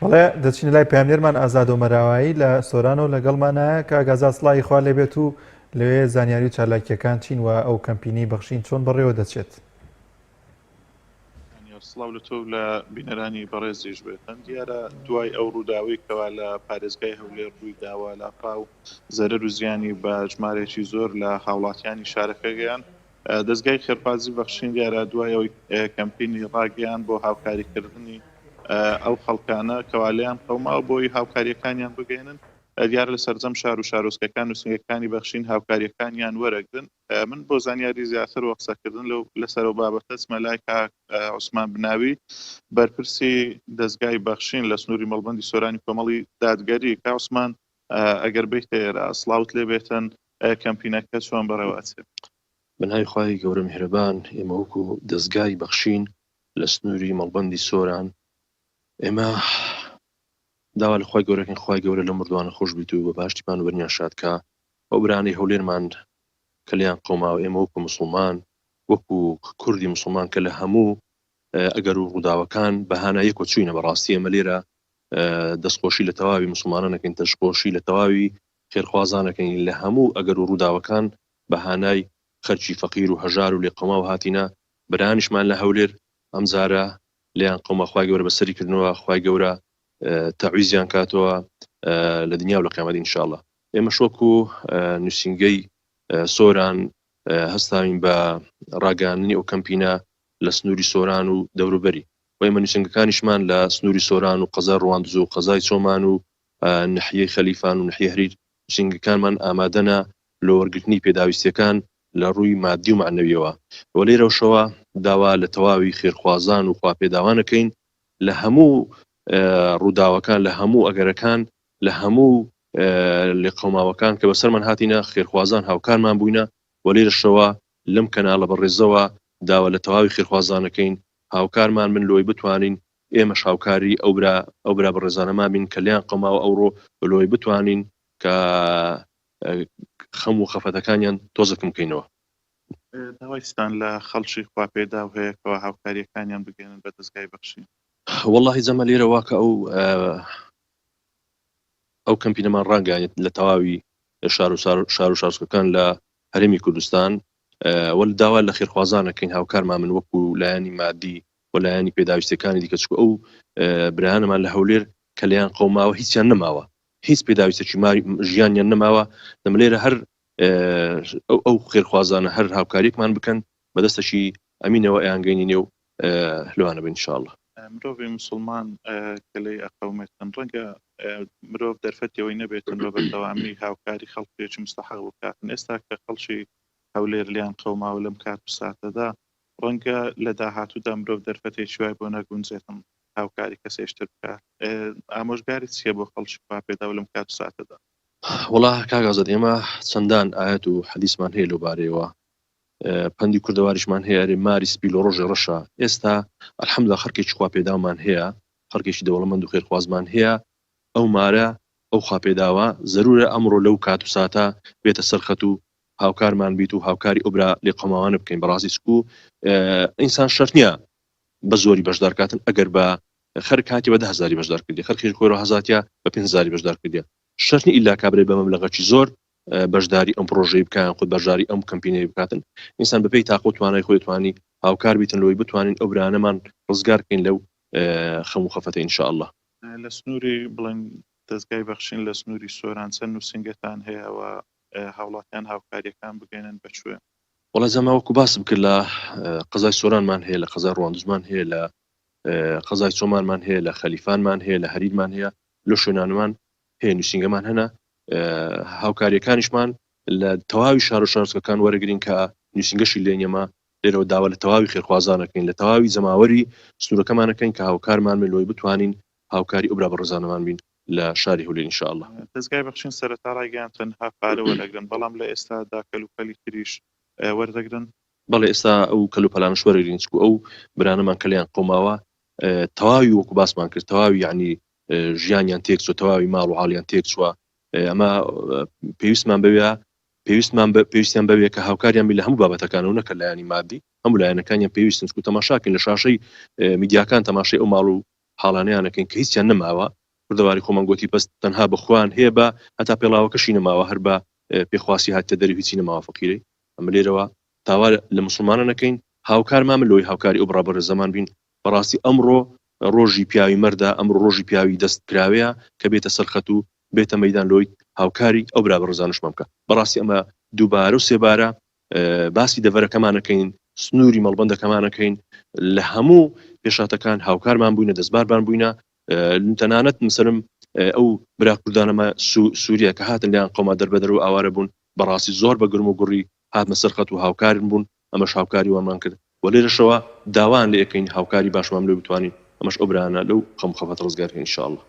بەڵێ دەچینە لای پامێرمان ئازاد و مەراوایی لە سۆران و لەگەڵمانە کە ئاگازا سڵای خوا لێبێت و لەوێ زانیاری و چالاکیەکان چین و ئەو کەمپینی بەخشین چۆن بەڕێوە دەچێت. سڵاو لە تۆ لە بینەرانی بەڕێزیش بێتن دیارە دوای ئەو ڕووداوی کەوا لە پارێزگای هەولێر ڕووی داوە لە پاو زەرەر و زیانی بە ژمارێکی زۆر لە هاوڵاتیانی شارەکە گەیان دەستگای خێرپازی بەخشین دیارە دوای ئەوی کەمپینی ڕاگەیان بۆ هاوکاریکردنی ئەو خەڵکانە کەوالیان قەوما بۆی هاوکاریەکانیان بگەێنن دیارە لە سەرجەم شار و شارۆچکەکان و سنگەکانی بەخشین هاوکاریەکانیان وەرەگرن من بۆ زانیاری زیاتر وە قسەکردن لەسەر و بابەتە چمە لای کاک عوسمان بناوی بەرپرسی دەستگای بەخشین لە سنووری مەڵبەندی سۆرانی کۆمەڵی دادگەری کا عوسمان ئەگەر بیتە ئێرە سڵاوت لێ بێتن کەمپینەکە چۆن بەڕێوەچێت. بەناوی خوای گەورە میهرەبان ئێمە وەکو دەستگای بەخشین لە سنووری مەڵبەندی سۆران ئێمە داوا لە خوای گەورەکەین خوای گەورە لە مردوانە خۆش بیت و بە باشتیمان وەرنیان شادکە ئەو برانەی هەولێرمان کە لیان قەوماوە ئێمە وەکو مسلمان وەکو کوردی مسلمان کە لە هەموو ئەگەر و ڕووداوەکان بەهانایە کۆچوینە بەڕاستی ئێمە لێرە دەستخۆشی لە تەواوی مسلمانانەکەین تەشخۆشی لە تەواوی خێرخوازانەکەین لە هەموو ئەگەر و ڕووداوەکان بەهانای خەرچی فەقیر و هەژار و لێ قەوماو هاتینە برانیشمان لە هەولێر ئەمجارە لیان قەومە خوای گەورە بەسەری کردنەوە خوای گەورە تەعویزیان کاتەوە لە دنیا و لە قیامەت ئینشاءالله. ئێمە شۆکو نووسینگەی سۆران هەستاوین بە ڕاگەاندنی ئەو کەمپینە لە سنووری سۆران و دەوروبەری و ئێمە نووسینگەکانیشمان لە سنووری سۆران و قەزای ڕواندز و قەزای چۆمان و نحیەی خەلیفان و نحیە هەریر نووسینگەکانمان ئامادەنە لە وەرگرتنی پێداویستیەکان لە ڕووی مادی و معنەویەوە و لێرەوشەوە داوا لە تەواوی خێرخوازان و خواپێداوانەکەین لە هەموو ڕووداوەکان لە هەموو ئەگەرەکان لە هەموو لێ قەوماوەکان کە بەسەرمان هاتینە خێرخوازان هاوکارمان بووینە و لێرەشەوە لەم کەناڵە بەڕێزەوە داوا لە تەواوی خێرخوازانەکەین هاوکارمان من لۆی بتوانین ئێمە شاوکاری ئەو برا بەڕێزانەمان بین کە لیان قەماوە ئەوڕۆ لۆی بتوانین کە خەم و خەفەتەکانیان تۆزەکم بکەینەوە. داوایستان لە خەڵکی خواپێدا و هەیەکەوە هاوکاریەکانیان بگەێنن بە دەستگای بەخشین. والله زەمە لێرە واکە ئەو کەمپینەمان ڕاگەیانێت لە تەواوی شار و شارچکەکان لە هەرێمی کوردستان وەل داوا لە خێرخوازانەکەین هاوکارمان من وەکو لایەنی مادی و لایەنی پێداویستەکانی دیکە چکە ئەو برایانەمان لە هەولێر کە لەیان قەوماوە هیچیان نەماوە هیچ پێداویستێکی ژیانیان نەماوە دەمە لێرە هەر ئەو خێرخوازانە هەر هاوکاریەکمان بکەن بەدەستەشی ئەمینەوە ئەیانگەینینێ و لەوانە بن ئینشاءالله. مرۆڤی مسلمان کە لەی ئەقەومێتن ڕەنگە مرۆڤ دەرفەتەوەی نەبێتن بە بەردەوامی هاوکاری خەڵکێکی مستەحق بکاتن ئێستا کە خەڵکی هەولێر لیان قەوماوە لەم کات بساتەدا ڕەنگە لە داهاتوودا مرۆڤ دەرفەتێکی وای بۆ نەگونجێتم هاوکاری کەسێشتر بکات ئامۆژگاری چییە بۆ خەڵکی پاپێدا و لەم کات بساتەدا؟ وڵا کاگازت ئێمە چەندان ئاەت و حەدیثمان هەیە لەو بارەیەوە پەندی کوردەواریشمان هەیە ئەرێ ماری سپی لە ڕۆژی ڕەشە ئێستا ئەلحەمدولیلا خەڵکێکی خواپێدامان هەیە خەڵکێکی دەوڵەمەند و خێرخوازمان هەیە ئەو مارە ئەو خواپێداوە زەرورە ئەمڕۆ لەو کات و ساتە بێتە سەرخەت و هاوکارمان بیت و هاوکاری ئۆبرا لێ قەماوانە بکەین بەڕاستی سکو ئینسان شەرت نییە بە زۆری بەشدارکاتن ئەگەر بە خەر کاتی بە 10,000 بەشدار کردی خەرخێر کۆرە هەزاتیا بە 5,000 بەشدار کردی شەرنی ئیلا کابرێ بە مەبلەغێکی زۆر بەشداری ئەم پرۆژەی بکەن خود بەشداری ئەم کەمپینەی بکاتن ئینسان بەپێی تاقۆ توانای خۆی توانی هاوکار بیتن لۆی بتوانین ئەو برانەمان ڕزگار بکەین لەو خەم و خەفەتە ئینشاءالله. لە سنووری بڵێن دەستگای بەخشین لە سنووری سۆران چەند نووسینگەتان هەیەەوە هاوڵاتیان هاوکاریەکان بگەێنن بەکوێ؟ وڵا زەما وەکو باس بکرد لە قەزای سۆرانمان هەیە لە قەزای ڕواندزمان هەیە لە قەزای چۆمانمان هەیە لە خەلیفانمان هەیە لە هەریرمان هەیە لە شوێنانمان هەیە نووسینگەمان هەنا هاوکاریەکانیشمان لە تەواوی شار و شارچکەکان وەرەگرین کە نووسینگەشی لێنێمە لێرەوە داوا لە تەواوی خێرخوازانەکەین لە تەواوی زەماوەری سنوورەکەمانەکەین کە هاوکارمان لۆی بتوانین هاوکاری ئەو برا بەڕێزانەمان بین لە شاری هەولێر ئینشاءالله. دەستگای بەخشین سەرەتا ڕایگەیان تەنها پارە وەرەگرن بەڵام لە ئێستادا کەلوپەلی تریش وەردەگرن؟ بەڵێ ئێستا ئەو کەلوپەلانش وەرەگرین چکو ئەو برانەمان کە لیان قەوماوە تەواوی وەکو باسمان کرد تەواوی یعنی ژیانیان تێکچوە تەواوی ماڵ و حاڵیان تێکچووە ئەمە پێویستیان بەوێ کە هاوکاریان بی لە هەموو بابەتەکان و نەکە لایانی مادی هەموو لایەنەکانیان پێویستن چکو تەماشاکەین لە شاشەی میدیاکان تەماشای ئەو ماڵ و حاڵانیانەکەین کە هیچیان نەماوە کوردەواری خۆمان گوتی بەس تەنها بخوان هەیە بە هەتا پێڵاوەکەشی نەماوە هەر بە پێخواسی هاتە دەری هیچی نەماوە فەقیرەی ئەمە لێرەوە تاوا لە مسلمانە نەکەین هاوکارمان لۆی هاوکاری ئەو بڕابڕ زەمان بین بەڕاستی ئەمڕۆ ڕۆژی پیاوی مەردە ئەمڕۆ ڕۆژی پیاوی دەست کراوەیە کە بێتە سەرخەت و بێتە مەیدان لۆی هاوکاری ئەو برابە ڕزانشمان بکە بەڕاستی ئەمە دووبارە و سێبارە باسی دەڤەرەکەمانەکەین سنووری مەڵبەندەکەمانەکەین لە هەموو پێشاتەکان هاوکارمان بووینە دەستبارمان بووینە تەنانەت مسلم ئەو برا کوردانەمە سووریا کە هاتن لیان قەوما دەربەدەر و ئاوارە بوون بەڕاستی زۆر بە گرم و گوڕی هاتمە سەرخەت و هاوکارن بوون ئەمەش هاوکاری وانمان کرد و لێرەشەوە داوان لە یەکەین هاوکاری باشمان لێ بتوانین ئەمەش ئەو برانە لەو خەم خەفەت ڕزگار ئینشاءالله